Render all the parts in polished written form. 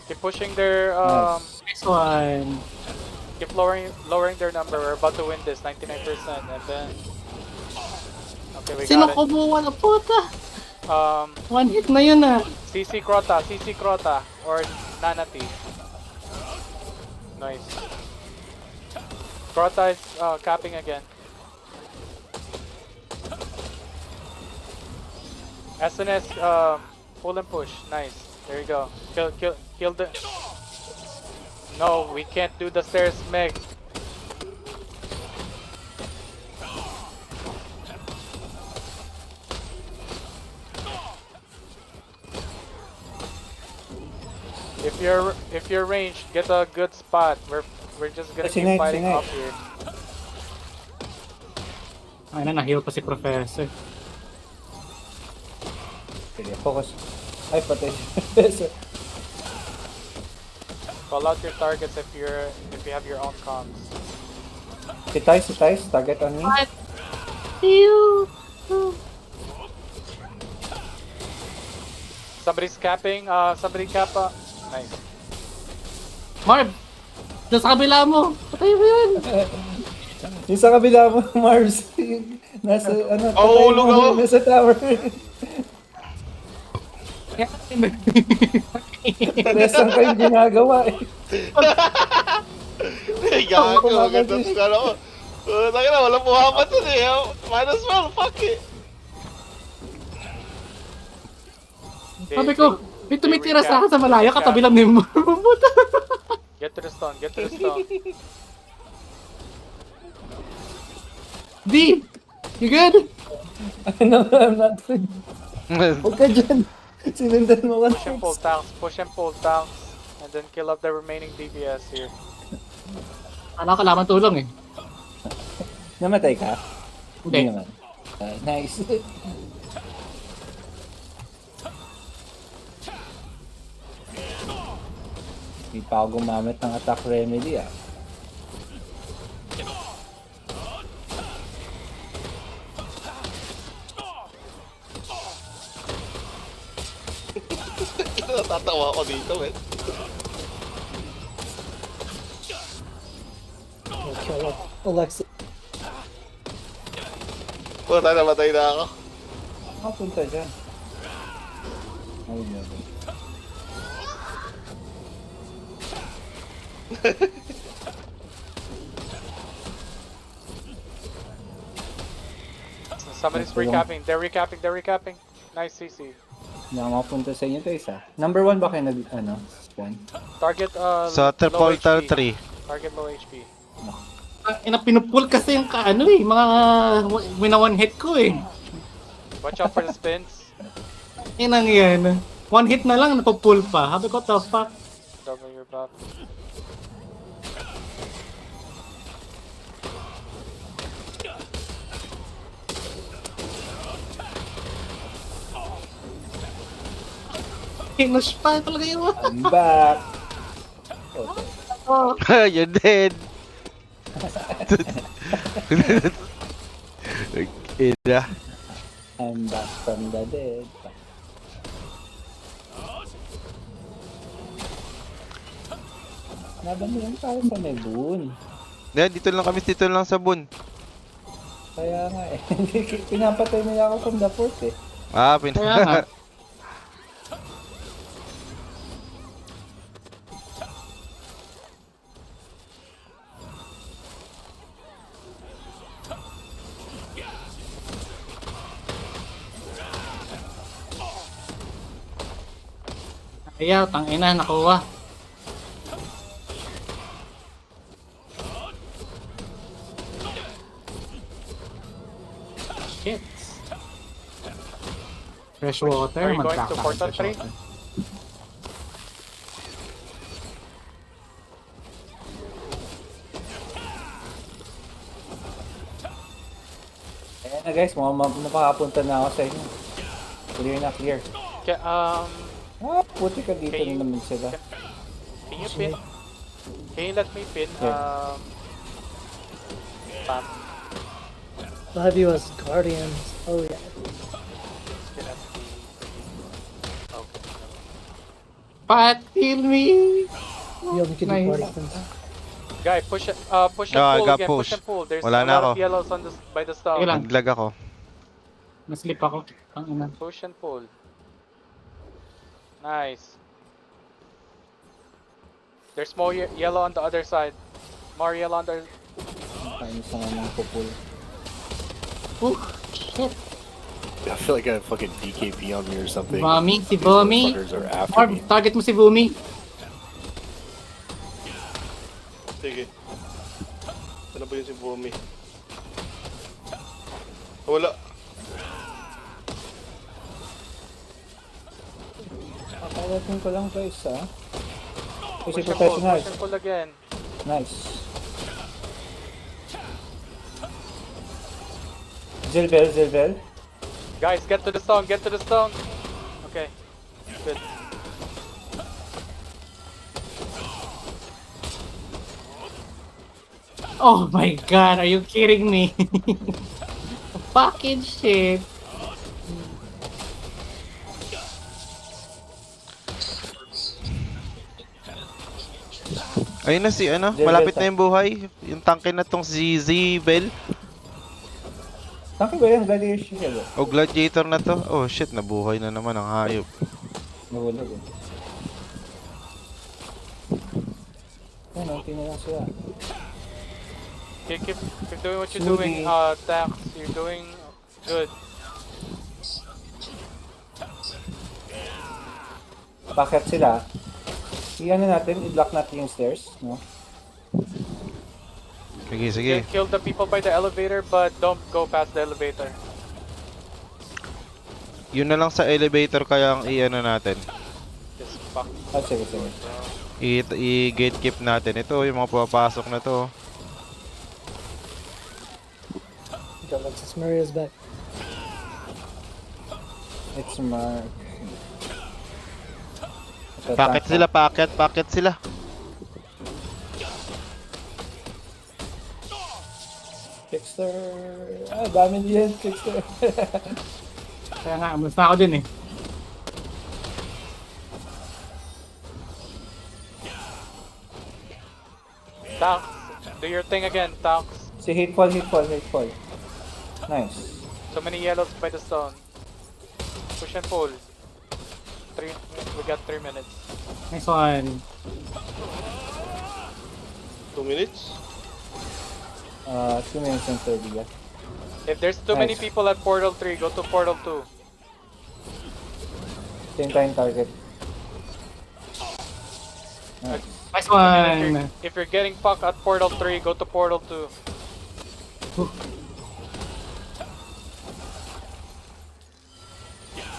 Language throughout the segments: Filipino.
Keep pushing their Next one. keep lowering their number. We're about to win this 99% and then okay, we Sino got it. kumuha na puta? One hit na yun ah. CC Crota or Nanati. Nice. Crota is capping again. SNS pull and push. Nice. There you go. Kill the. No, we can't do the stairs, Meg. If you're ranged, get a good spot. We're just gonna keep fighting up here. Ay na, na-heal pa si Professor. Sige, focus. Ay, patay si Professor. Call out your targets if you have your own comms. Si Tice, target on me. What? Ew. Somebody's capping. Somebody cap. Nice. Marv! Diyan sa kabila mo! Patay mo yun! Yung sa kabila mo, Mars. Nasa, ano, Oh, ulog ako. Nasa tower. Resang kayong ginagawa eh. Gago, maganda sa kala ko. Taka na, walang buhapat dun eh. Might as well, fuck it. Sabi ko, may tumitira sa akin sa malaya, katabi lang ni Marv. Get to the stone. Get to the stone. D! You good? No, I'm not good. Huwag ka dyan. Sinundan mo ka. Push and pull tanks, and then kill up the remaining DPS here. Kala ko kalaman tulong eh. Namatay ka? Hindi. naman. Nice. Hindi pa ako gumamit ng attack remedy ah. Natatawa ako dito, man. Alexa. Puta, namatay na ako. Punta dyan. Ay, no. Somebody's recapping. They're recapping. Nice CC. Hindi ako makapunta sa inyo guys ah. Number 1 ba kayo spawn? Target Sa low Portal HP. 3. Target low HP. Pinupul kasi yung ano eh, mga wina one hit ko eh. Watch out for the spins. Inang yan. One hit na lang, napupul pa. Sabi ko, the fuck? Double your buff. Kinush pa talaga yun. I'm back! Oh. You're dead. Ina. I'm back from the dead. Laban mo lang tayo sa may boon. Dito lang sa bun. Kaya nga eh. Pinapatay nila ako from the fort eh. Ah, Kaya nga. Ayaw, tangina, nakuha. Shit. Fresh water, Are you going mag-back to ako Portal fresh 3? water. Ayan na guys, makakapunta na ako sa inyo. Clear na, clear. Okay, Puti ka dito Can you- na naman sila. can you pin? Can you let me pin? Yeah. Pam. Lobby was Guardians. Oh yeah. Spin at the. Okay. Pat, heal me! You have to do Nice. party things. Guy, push and I pull got again. Push push. and pull. There's Wala a na lot ako. of yellows on this by the Sige stone. lang. Naglag ako. Naslip ako. Ang ina. Push and pull. Nice. There's more yellow on the other side. More yellow on the. Kainis na nga mga pupul. Oh, shit. I feel like I have fucking DKP on me or something. Bummy, si These Bummy. motherfuckers are after Marv, me. target mo si Bumi. Sige. Ano ba yun si Bumi? Wala. Kakalatin ko lang guys ha. Kasi Push and pull. professional. Push and pull again. Nice. Zilvel, Zilvel. Guys, get to the stone. Get to the stone. Okay. Good. Oh my god, are you kidding me? Fucking shit. Ayun na si ano, Jelvet, malapit na yung buhay. Yung tanke na tong si Zbel. Tangki ba yan? Gladiation siya ba? O gladiator na to. Oh shit, nabuhay na naman ang hayop. Nahulog eh. Ayun, okay na lang sila. Keep doing what you're Smoothie. doing. Thanks. You're doing good. Bakit sila? I-ano natin, i-block natin yung stairs, no? Sige, sige. Kill the people by the elevator, but don't go past the elevator. Yun na lang sa elevator kaya ang i-ano natin. Just fuck. Ah, sige, sige. I-gatekeep natin. Ito, yung mga papasok na to. Alexis Maria's back. It's Mark. Packet sila, packet sila. Trickster! Ah, dami din, Trickster. Kaya nga, amas na ako dun eh. Tanks, do your thing again, tanks. Si Hateful, Hateful, Hateful. Nice. So many yellows by the stone. Push and pull. We got 3 minutes. Nice one. 2 minutes? 2 minutes and 30, yeah. If there's too many Nice. people at portal 3, go to portal 2. Same time target. Nice. Nice And one. if you're getting fucked at portal 3, go to portal 2.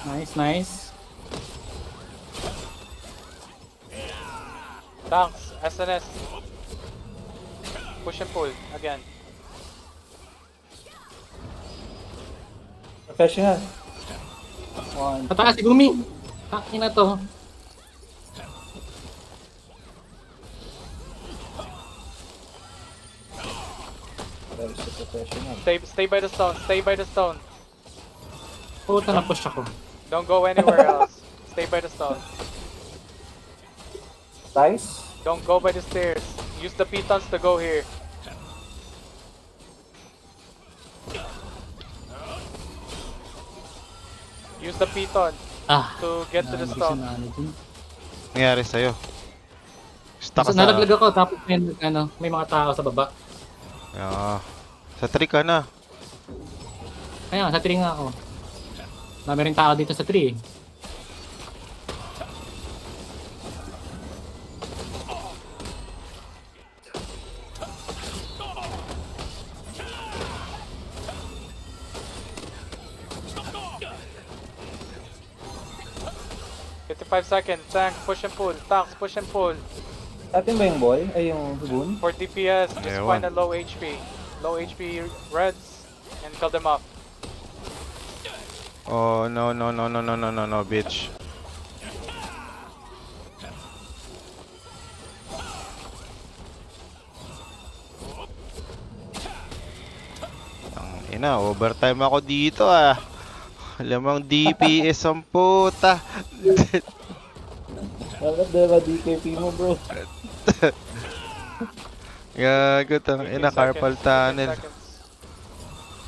Nice, nice. Tanks, SNS. Push and pull again. Professional. One. Patakas si Bumi. Takin na to. There's a professional. Stay by the stone. Stay by the stone. Puta na push ako. Don't go anywhere else. Stay by the stone. Dice? Don't go by the stairs. Use the pitons to go here. Use the piton Ah. to get to the stone. Nangyari sa'yo. Stuck Basta sa... nalaglag ako tapos may mga tao sa baba. Ah, sa tree ka na. Kaya sa tree nga ako. Dami rin tao dito sa tree eh. $55 seconds. Tank, push and pull. Tanks, push and pull. Atin ba yung ball? Ay, yung boon? For DPS, just Yeah, find one. a low HP. Low HP reds and kill them off. Oh, no, no, no, no, no, no, no, no, bitch. Ang ina, overtime ako dito ah. Alamang DPS ang puta. Dapat dalawa DKP mo, bro. Gago, tang 15 ina, carpal 15 tunnel. seconds.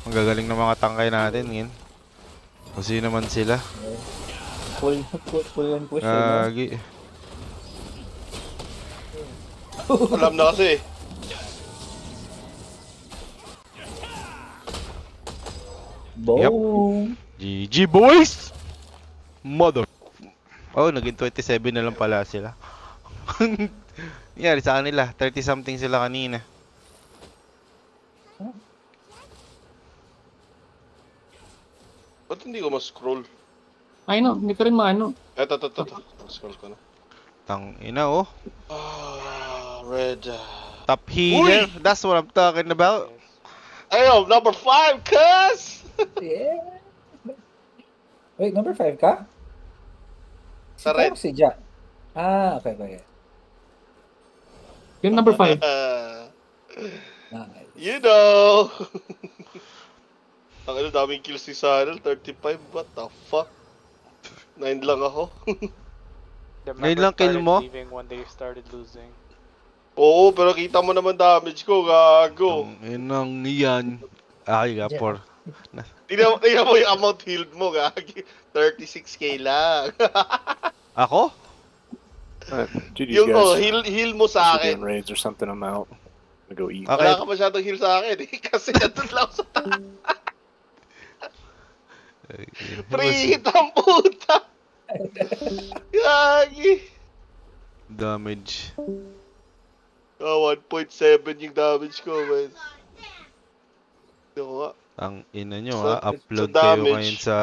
Ang gagaling ng mga tangkay natin, ngin. Kung sino man sila. Pull and push, eh, no? Gagi. Alam na kasi. Boom! GG, boys! Mother... Oh, naging 27 na lang pala sila. Nangyari sa kanila, 30 something sila kanina. Ba't hindi ko ma-scroll? Ay no, hindi ko rin maano. Eto. Scroll ko na. Tang ina, oh. Red. Top healer, that's what I'm talking about. Ayo, number 5, cuz! Yeah! Wait, number 5 ka? Sa red. Si Jack. Ah, okay. Yung number 5. Nice. You know! Ang daming kills si Sanel, 35, what the fuck? 9 lang ako. The Ngayon members lang kill started mo? leaving when they started losing. Oo, pero kita mo naman damage ko, gago. Tang inang yan. Ay, Yeah. for... Tingnan mo yung amount healed mo, gagi. 36k lang. Ako? Dude, you Yung heal mo sa should be on akin. raids or something. I'm out. I'm gonna go eat. Okay. Wala ka masyadong heal sa akin eh. Kasi nandun lang ako sa taas. Free hit ang puta. Gagi. Damage. 1.7 yung damage ko, man. Ito nga. Ang ina nyo, Sa- ha. Upload sa kayo damage. ngayon sa